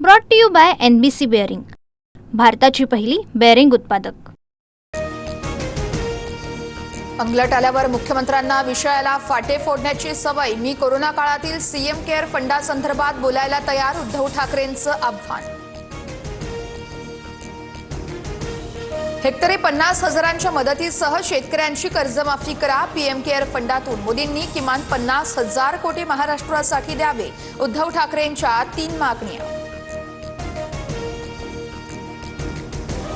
Brought to you by NBC bearing, भारताची पहिली bearing उत्पादक. अंगलट आल्यावर मुख्यमंत्र्यांना विषयाला फाटे फोडण्याची सवय. मी कोरोना काळातील सीएम केअर फंडासंदर्भात बोलायला तयार. उद्धव ठाकरेंचं आव्हान. हेक्टरी 50,000च्या मदतीसह शेतकऱ्यांची कर्जमाफी करा. पीएम केअर फंडातून मोदींनी किमान 50,000 कोटी महाराष्ट्रासाठी द्यावे. उद्धव ठाकरेंच्या 3 मागण्या.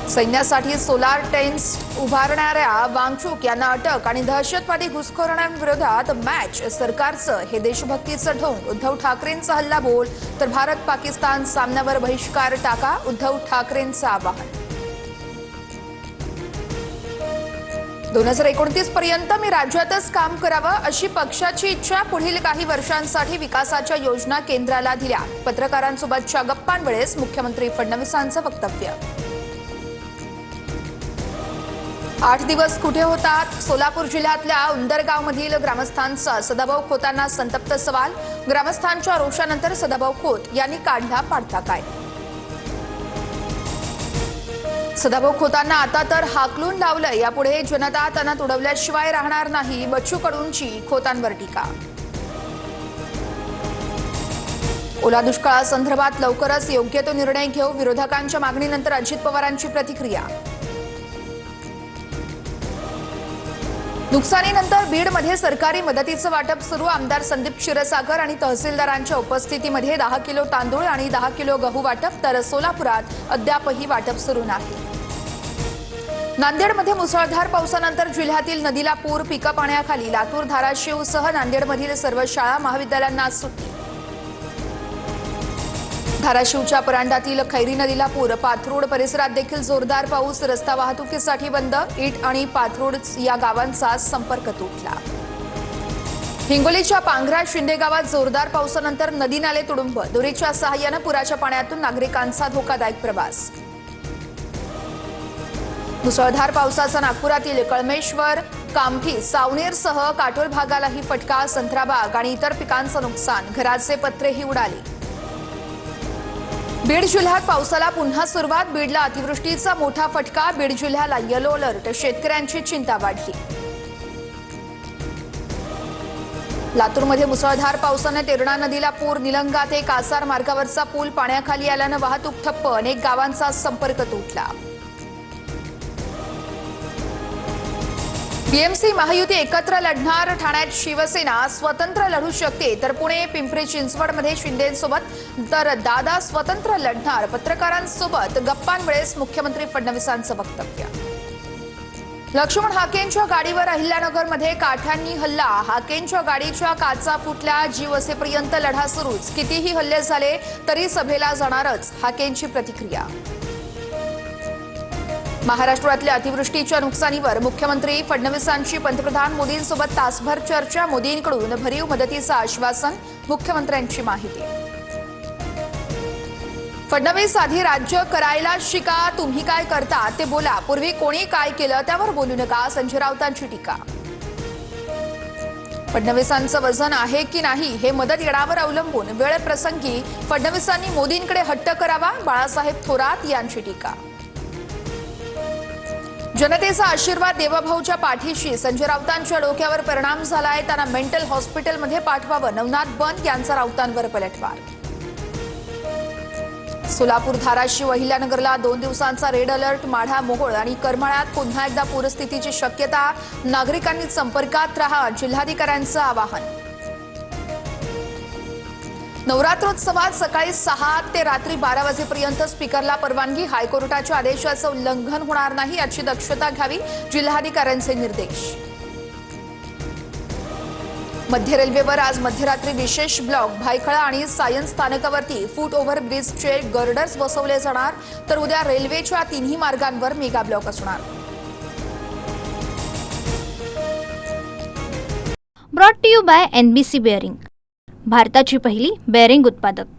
सैन्यासाठी सोलार टेन्ट उभारणाऱ्या वांगचूक यांना अटक आणि दहशतवादी घुसखोरांविरोधात मॅच सरकारचं हे देशभक्तीचं ढोंग. उद्धव ठाकरेंचा हल्लाबोल. तर भारत पाकिस्तान सामन्यावर बहिष्कार टाका. उद्धव ठाकरेंचं आवाहन. 2029 पर्यंत मी राज्यातच काम करावं अशी पक्षाची इच्छा. पुढील काही वर्षांसाठी विकासाच्या योजना केंद्राला दिल्या. पत्रकारांसोबतच्या गप्पांवेळेस मुख्यमंत्री फडणवीसांचं वक्तव्य. 8 दिवस कुठे होतात? सोलापूर जिल्ह्यातल्या उंदरगावमधील ग्रामस्थांचा सदाभाऊ खोतांना संतप्त सवाल. ग्रामस्थांच्या रोषानंतर सदाभाऊ खोत यांनी काढला पाडता काय. सदाभाऊ खोतांना आता तर हाकलून लावलं. यापुढे जनता त्यांना तुडवल्याशिवाय राहणार नाही. बच्चू कडूंची खोतांवर टीका. ओला दुष्काळासंदर्भात लवकरच योग्य तो निर्णय घेऊ. विरोधकांच्या मागणीनंतर अजित पवारांची प्रतिक्रिया. नुकसानीनंतर बीडमध्ये सरकारी मदतीचं वाटप सुरू. आमदार संदीप क्षीरसागर आणि तहसीलदारांच्या उपस्थितीमध्ये 10 किलो तांदूळ आणि 10 किलो गहू वाटप. तर सोलापुरात अद्यापही वाटप सुरू नाही. नांदेडमध्ये मुसळधार पावसानंतर जिल्ह्यातील नदीला पूर. पिकं पाण्याखाली. लातूर, धाराशिवसह नांदेडमधील सर्व शाळा महाविद्यालयांना सुट्टी. धाराशिवच्या परांडातील खैरी नदीला पूर. पाथरोड परिसरात देखील जोरदार पाऊस. रस्ता वाहतुकीसाठी बंद. इट आणि पाथरोड या गावांचा संपर्क तुटला. हिंगोलीच्या पांघरा शिंदे गावात जोरदार पावसानंतर नदी नाले तुडुंब. दोरीच्या सहाय्यानं पुराच्या पाण्यातून नागरिकांचा धोकादायक प्रवास. मुसळधार पावसाचा नागपुरातील कळमेश्वर, कामठी, सावनेरसह काटोल भागालाही फटका. संत्राबाग आणि इतर पिकांचं नुकसान. घराचे पत्रेही उडाले. बीड जिल्ह्यात पावसाला पुन्हा सुरुवात. बीडला अतिवृष्टीचा मोठा फटका. बीड जिल्ह्याला येलो अलर्ट. शेतकऱ्यांची चिंता वाढली. लातूरमध्ये मुसळधार पावसाने तेरणा नदीला पूर. निलंगा ते कासार मार्गावरचा पूल पाण्याखाली आल्यानं वाहतूक ठप्प. अनेक गावांचा संपर्क तुटला. बीएमसी महायुती एकत्र लढणार. ठाण्यात शिवसेना स्वतंत्र लढू शकते. तर पुणे, पिंपरी चिंचवडमध्ये शिंदेसोबत तर दादा स्वतंत्र लढणार. पत्रकारांसोबत गप्पांवेळेस मुख्यमंत्री फडणवीसांचं वक्तव्य. लक्ष्मण हाकेंच्या गाडीवर अहिल्यानगरमध्ये काठ्यांनी हल्ला. हाकेंच्या गाडीच्या काचा फुटल्या. जीव असेपर्यंत लढा सुरूच. कितीही हल्ले झाले तरी सभेला जाणारच. हाकेंची प्रतिक्रिया. महाराष्ट्रातल्या अतिवृष्टीच्या नुकसानीवर मुख्यमंत्री फडणवीसांची पंतप्रधान मोदींसोबत तासभर चर्चा. मोदींकडून भरीव मदतीचं आश्वासन. मुख्यमंत्र्यांची माहिती. फडणवीस आधी राज्य करायला शिका. तुम्ही काय करता ते बोला. पूर्वी कोणी काय केलं त्यावर बोलू नका. संजय राऊतांची टीका. फडणवीसांचं वजन आहे की नाही हे मदत येण्यावर अवलंबून. वेळ प्रसंगी फडणवीसांनी मोदींकडे हट्ट करावा. बाळासाहेब थोरात यांची टीका. जनतेचा आशीर्वाद देवभाऊच्या पाठीशी. संजय राऊतांच्या डोक्यावर परिणाम झालाय. त्यांना मेंटल हॉस्पिटलमध्ये पाठवावं. नवनाथ बन यांचा राऊतांवर पलटवार. सोलापूर, धाराशिव, अहिल्यानगरला 2 दिवसांचा रेड अलर्ट. माढा, मोहोळ आणि करमाळ्यात पुन्हा एकदा पूरस्थितीची शक्यता. नागरिकांनी संपर्कात राहा. जिल्हाधिकाऱ्यांचं आवाहन. नवरात्रोत्सवात सकाळी 6 ते रात्री 12 वाजेपर्यंत स्पीकरला परवानगी. हायकोर्टाच्या आदेशाचं उल्लंघन होणार नाही याची दक्षता घ्यावी. जिल्हाधिकाऱ्यांचे निर्देश. मध्य रेल्वेवर आज मध्यरात्री विशेष ब्लॉक. भायखळा आणि सायन्स स्थानकावरती फूट ओव्हर ब्रिजचे गर्डर्स बसवले जाणार. तर उद्या रेल्वेच्या 3ही मार्गांवर मेगा ब्लॉक असणार. Brought to you by NBC bearing, भारताची पहिली बेअरिंग उत्पादक.